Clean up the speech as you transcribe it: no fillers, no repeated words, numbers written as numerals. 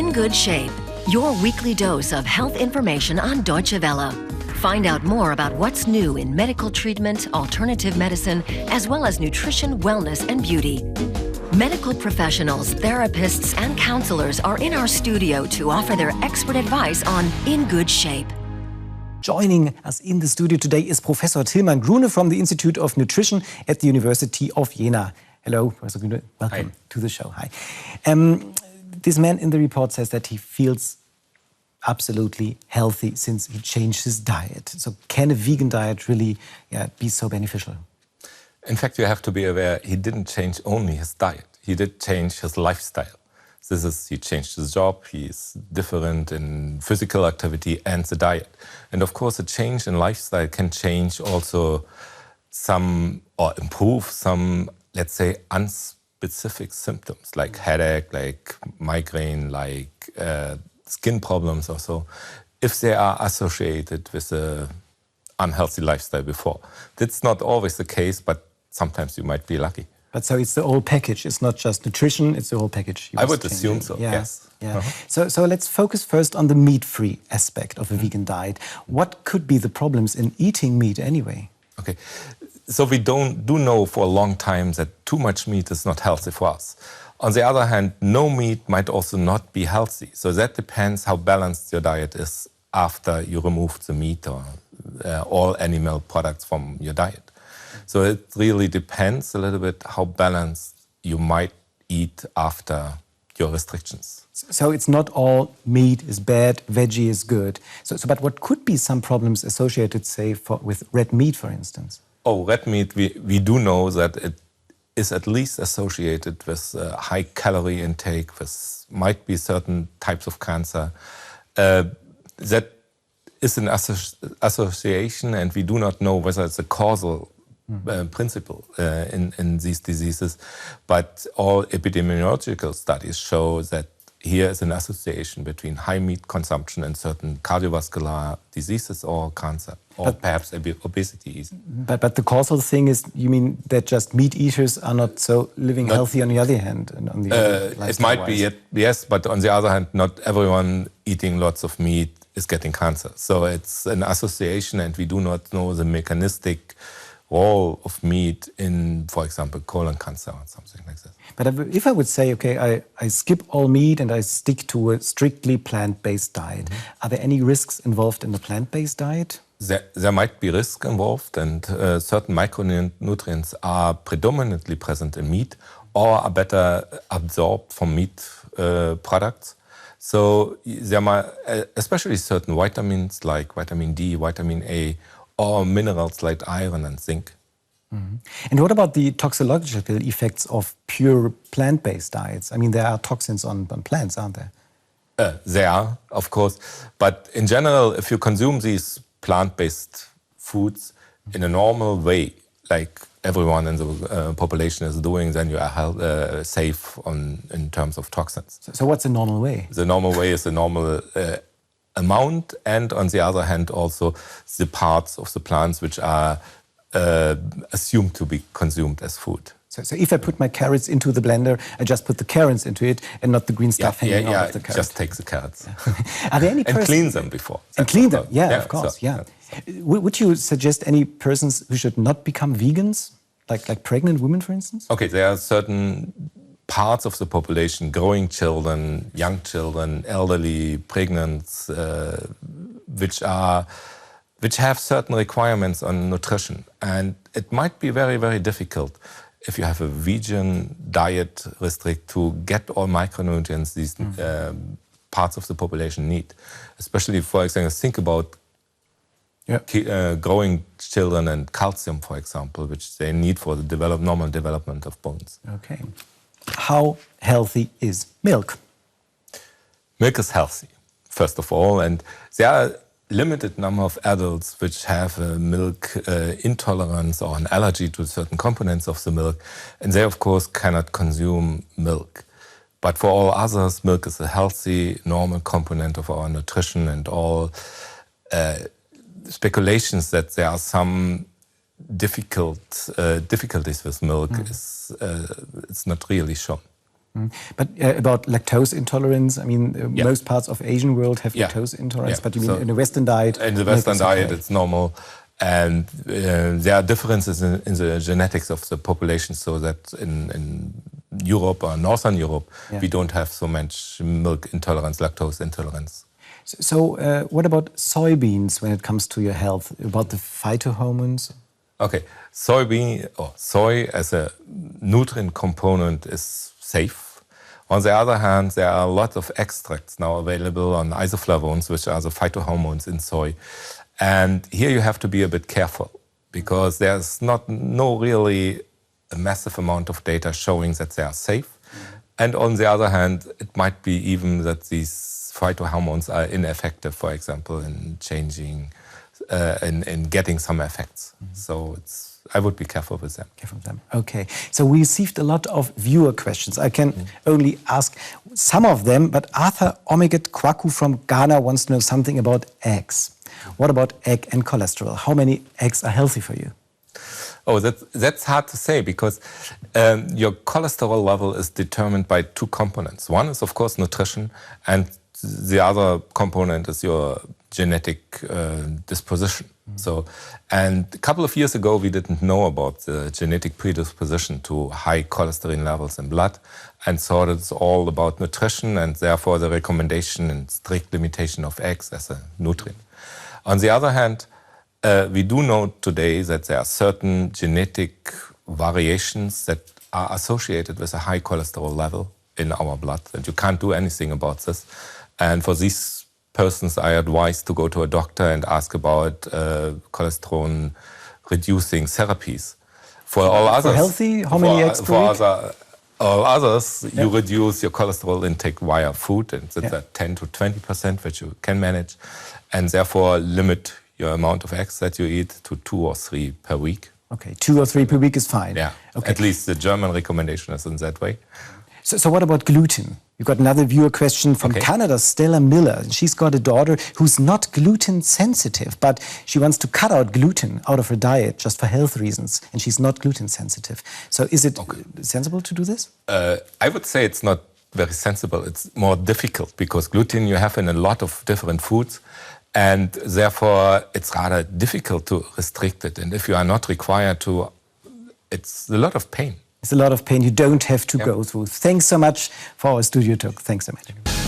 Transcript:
In Good Shape, your weekly dose of health information on Deutsche Welle. Find out more about what's new in medical treatment, alternative medicine, as well as nutrition, wellness, and beauty. Medical professionals, therapists, and counselors are in our studio to offer their expert advice on In Good Shape. Joining us in the studio today is Professor Tilman Grune from the Institute of Nutrition at the University of Jena. Hello, Professor Grune. Welcome to the show. Hi. This man in the report says that he feels absolutely healthy since he changed his diet. So can a vegan diet really be so beneficial? In fact, you have to be aware he didn't change only his diet. He did change his lifestyle. He changed his job, he's different in physical activity and the diet. And of course, a change in lifestyle can change also some, or improve some, let's say, unspecific symptoms like headache, like migraine, like skin problems or so, if they are associated with an unhealthy lifestyle before. That's not always the case, but sometimes you might be lucky. But so it's the whole package. It's not just nutrition, it's the whole package. I would assume so, yes. Yeah. So let's focus first on the meat-free aspect of a vegan diet. What could be the problems in eating meat anyway? Okay, so we do know for a long time that too much meat is not healthy for us. On the other hand, no meat might also not be healthy. So that depends how balanced your diet is after you remove the meat or all animal products from your diet. So it really depends a little bit how balanced you might eat after your restrictions. So it's not all meat is bad, veggie is good. But what could be some problems associated, say, with red meat, for instance? Oh, red meat, we do know that it is at least associated with high calorie intake, with might be certain types of cancer. That is an association, and we do not know whether it's a causal principle in these diseases. But all epidemiological studies show that here is an association between high meat consumption and certain cardiovascular diseases or cancer, or perhaps obesity. But the causal thing is, you mean that just meat eaters are not so living healthy on the other hand? And on the it might be, yes, but on the other hand, not everyone eating lots of meat is getting cancer. So it's an association, and we do not know the mechanistic role of meat in, for example, colon cancer or something like that. But if I would say, okay, I skip all meat and I stick to a strictly plant-based diet, are there any risks involved in the plant-based diet? There might be risk involved, and certain micronutrients are predominantly present in meat or are better absorbed from meat products. So there might, especially certain vitamins like vitamin D, vitamin A, or minerals like iron and zinc. And what about the toxicological effects of pure plant-based diets? I mean, there are toxins on plants, aren't there? There are, of course. But in general, if you consume these plant-based foods in a normal way, like everyone in the population is doing, then you are safe in terms of toxins. So what's the normal way? The normal way is the normal amount, and on the other hand also the parts of the plants which are assumed to be consumed as food. So if I put my carrots into the blender, I just put the carrots into it and not the green stuff hanging out of the carrots. Just take the carrots. Are there any and clean them before. And clean them, of course, Would you suggest any persons who should not become vegans, like pregnant women, for instance? Okay, there are certain parts of the population, growing children, young children, elderly, pregnant, which have certain requirements on nutrition. And it might be very, very difficult if you have a vegan diet restrict to get all micronutrients these parts of the population need. Especially, for example, think about growing children and calcium, for example, which they need for the normal development of bones. Okay. How healthy is milk? Milk is healthy, first of all, and there are limited number of adults which have a milk intolerance or an allergy to certain components of the milk, and they, of course, cannot consume milk. But for all others, milk is a healthy, normal component of our nutrition, and all speculations that there are some difficulties with milk it's not really shown. But about lactose intolerance, I mean, most parts of Asian world have lactose intolerance, but you mean in the Western diet? In the Western diet, it's normal. And there are differences in the genetics of the population, so that in Europe or Northern Europe, we don't have so much milk intolerance, lactose intolerance. So what about soybeans when it comes to your health, about the phytohormones? Okay, soy as a nutrient component is safe. On the other hand, there are lots of extracts now available on isoflavones, which are the phytohormones in soy. And here you have to be a bit careful because there's no really a massive amount of data showing that they are safe. And on the other hand, it might be even that these phytohormones are ineffective, for example, in changing, in getting some effects. So I would be careful with them. Careful with them. Okay. So we received a lot of viewer questions. I can only ask some of them, but Arthur Omegat Kwaku from Ghana wants to know something about eggs. What about egg and cholesterol? How many eggs are healthy for you? Oh, that's hard to say because your cholesterol level is determined by two components. One is, of course, nutrition, and the other component is your genetic disposition. So, and a couple of years ago, we didn't know about the genetic predisposition to high cholesterol levels in blood, and thought it's all about nutrition, and therefore the recommendation and strict limitation of eggs as a nutrient. On the other hand, we do know today that there are certain genetic variations that are associated with a high cholesterol level in our blood, and you can't do anything about this. And for these persons, I advise to go to a doctor and ask about cholesterol-reducing therapies. For all others, for healthy, how many eggs per week? All others, you reduce your cholesterol intake via food, and that's at 10 to 20%, which you can manage, and therefore limit your amount of eggs that you eat to 2 or 3 per week. Okay, 2 or 3 per week is fine. Yeah, okay. At least the German recommendation is in that way. So what about gluten? You've got another viewer question from Canada, Stella Miller. She's got a daughter who's not gluten sensitive, but she wants to cut out gluten out of her diet just for health reasons, and she's not gluten sensitive. So is it sensible to do this? I would say it's not very sensible. It's more difficult because gluten you have in a lot of different foods, and therefore it's rather difficult to restrict it. And if you are not required to, it's a lot of pain. It's a lot of pain you don't have to go through. Thanks so much for our studio talk. Thanks so much.